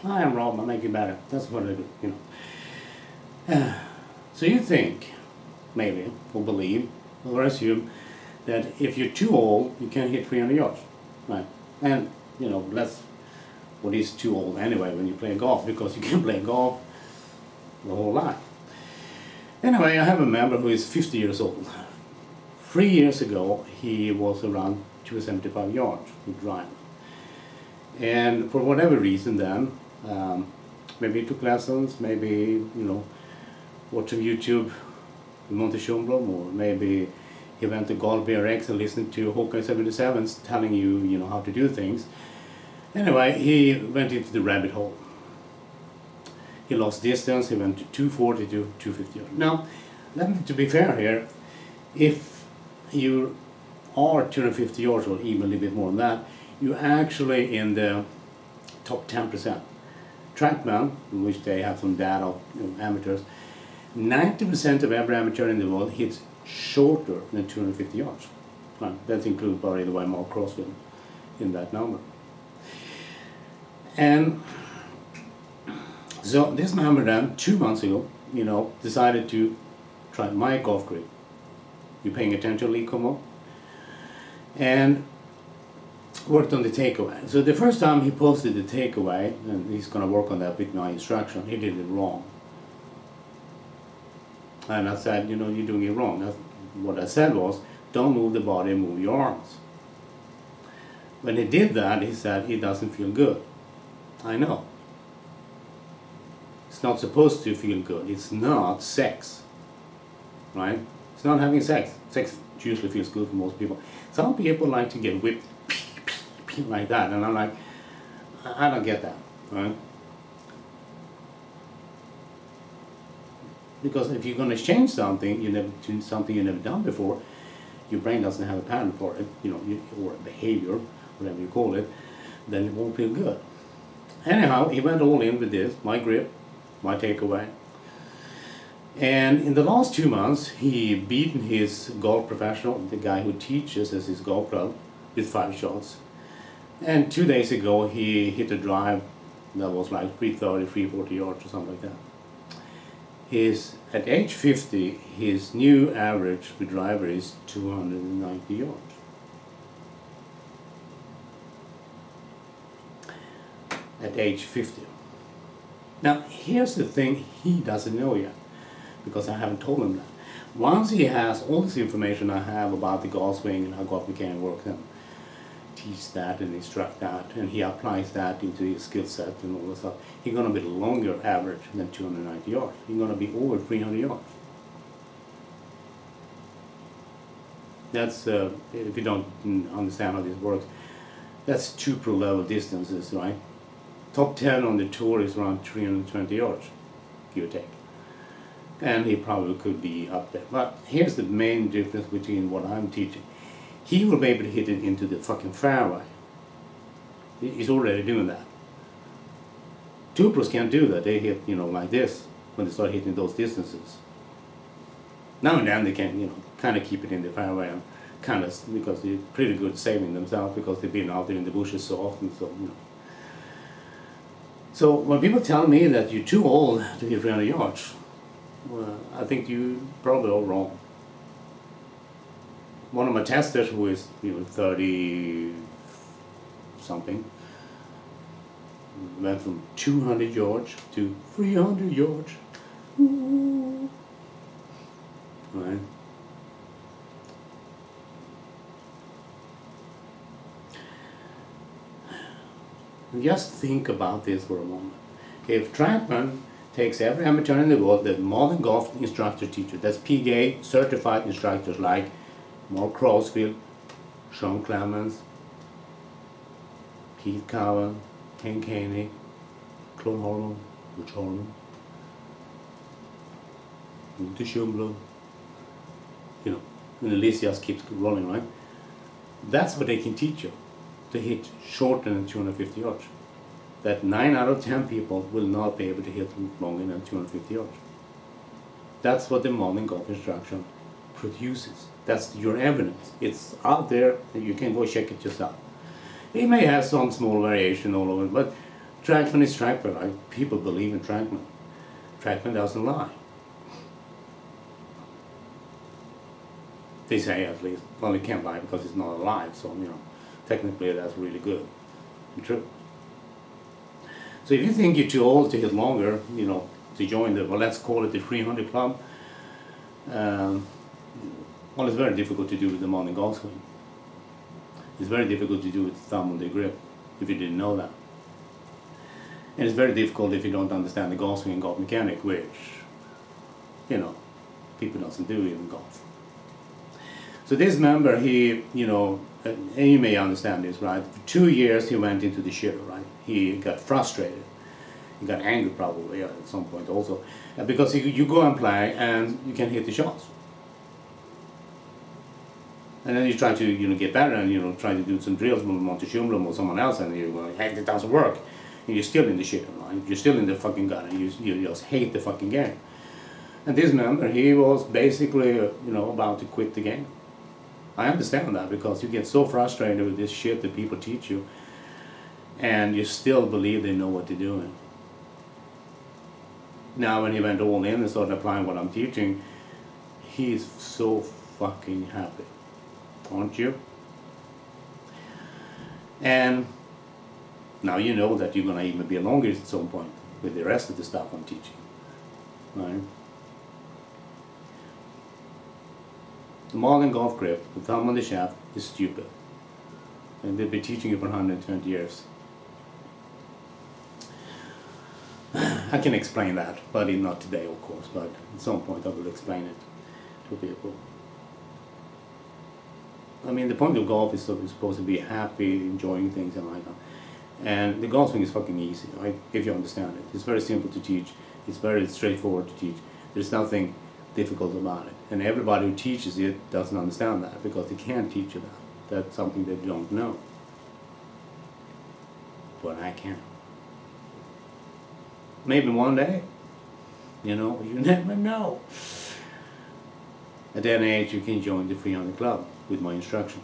I am Rob, I make you better. That's what I do, you know. So you think, maybe, or believe, or assume that if you're too old, you can't hit 300 yards, right? And, you know, that's what is too old anyway when you play golf, because you can play golf the whole life. Anyway, I have a member who is 50 years old. 3 years ago, he was around 275 yards with drive. And for whatever reason then, maybe he took lessons, maybe, you know, watched on YouTube with Monte Schumblom, or maybe he went to Golf BRX and listened to Hawkeye 77s telling you, you know, how to do things. Anyway, he went into the rabbit hole. He lost distance, he went to 240 to 250. Now, let me, to be fair here, if you are 250 yards or even a little bit more than that, you're actually in the top 10%. Trackman, in which they have some data of, you know, amateurs, 90% of every amateur in the world hits shorter than 250 yards. Right. That includes, by the way, Mark Crossfield in that number. And so this member then, 2 months ago, you know, decided to try my golf grip. You paying attention, Lee Como? And worked on the takeaway. So the first time he posted the takeaway, and he's going to work on that with my instruction, he did it wrong. And I said, you know, you're doing it wrong. That's, what I said was, don't move the body, move your arms. When he did that, he said he doesn't feel good. I know. It's not supposed to feel good. It's not sex. Right? It's not having sex. Sex usually feels good for most people. Some people like to get whipped like that, and I'm like, I don't get that. Right? Because if you're going to change something, something you never done before, your brain doesn't have a pattern for it, you know, or a behavior, whatever you call it, then it won't feel good. Anyhow, he went all in with this, my grip, my takeaway. And in the last 2 months, he beaten his golf professional, the guy who teaches as his golf club, with 5 shots. And 2 days ago, he hit a drive that was like 330, 340 yards or something like that. At age 50, his new average with driver is 290 yards. At age 50. Now, here's the thing he doesn't know yet, because I haven't told him that. Once he has all this information I have about the golf swing and how golf mechanic works, and teach that and instruct that, and he applies that into his skill set and all this stuff, he's going to be a longer average than 290 yards. He's going to be over 300 yards. That's, if you don't understand how this works, that's 2 pro level distances, right? Top 10 on the tour is around 320 yards, give or take. And he probably could be up there. But here's the main difference between what I'm teaching. He will be able to hit it into the fucking fairway. He's already doing that. 2 pros can't do that. They hit, you know, like this when they start hitting those distances. Now and then they can, you know, kind of keep it in the fairway, and kind of, because they're pretty good saving themselves because they've been out there in the bushes so often. So, you know. So when people tell me that you're too old to hit 300 yards, well, I think you probably all wrong. One of my testers, who is, you know, 30 something, went from 200 yards to 300 yards. Ooh. Right? Just think about this for a moment. If trackman takes every amateur in the world, the modern golf instructor teacher, that's PGA certified instructors like Mark Crossfield, Sean Clemens, Keith Cowan, Hank Haney, Claude Harlan, Rich Harlan, Monte Schumblom, you know, and the list just keeps rolling, right? That's what they can teach you, to hit shorter than 250 yards. That 9 out of 10 people will not be able to hit longer than 250 yards. That's what the modern golf instruction produces. That's your evidence. It's out there, and you can go check it yourself. It may have some small variation all over, but Trackman is trackman, right? People believe in trackman. Trackman doesn't lie. They say, at least. Well, it can't lie because it's not alive, so, technically that's really good and true. So if you think you're too old to hit longer, to join the, well, let's call it the 300 club, well, it's very difficult to do with the modern golf swing. It's very difficult to do with the thumb on the grip, if you didn't know that. And it's very difficult if you don't understand the golf swing and golf mechanic, which, people doesn't do in golf. So this member, he, and you may understand this, right? For 2 years he went into the shitter, right? He got frustrated. He got angry probably at some point also. Because you go and play and you can hit the shots. And then you try to get better and try to do some drills with Monteshumblum or someone else, and you're going, hey, it doesn't work. And you're still in the shit, right? You're still in the fucking gun, and you just hate the fucking game. And this member, he was basically about to quit the game. I understand that, because you get so frustrated with this shit that people teach you, and you still believe they know what they're doing. Now when he went all in and started applying what I'm teaching, he's so fucking happy. Aren't you? And now you know that you're going to even be longer at some point with the rest of the stuff I'm teaching. Right? The modern golf grip, the thumb on the shaft, is stupid. And they've been teaching it for 120 years. I can explain that, but not today, of course, but at some point I will explain it to people. I mean, the point of golf is supposed to be happy, enjoying things and like that. And the golf swing is fucking easy, right? If you understand it. It's very simple to teach. It's very straightforward to teach. There's nothing difficult about it. And everybody who teaches it doesn't understand that, because they can't teach you that. That's something that you don't know. But I can. Maybe one day. You never know. At that age, you can join the 300 Club with my instruction.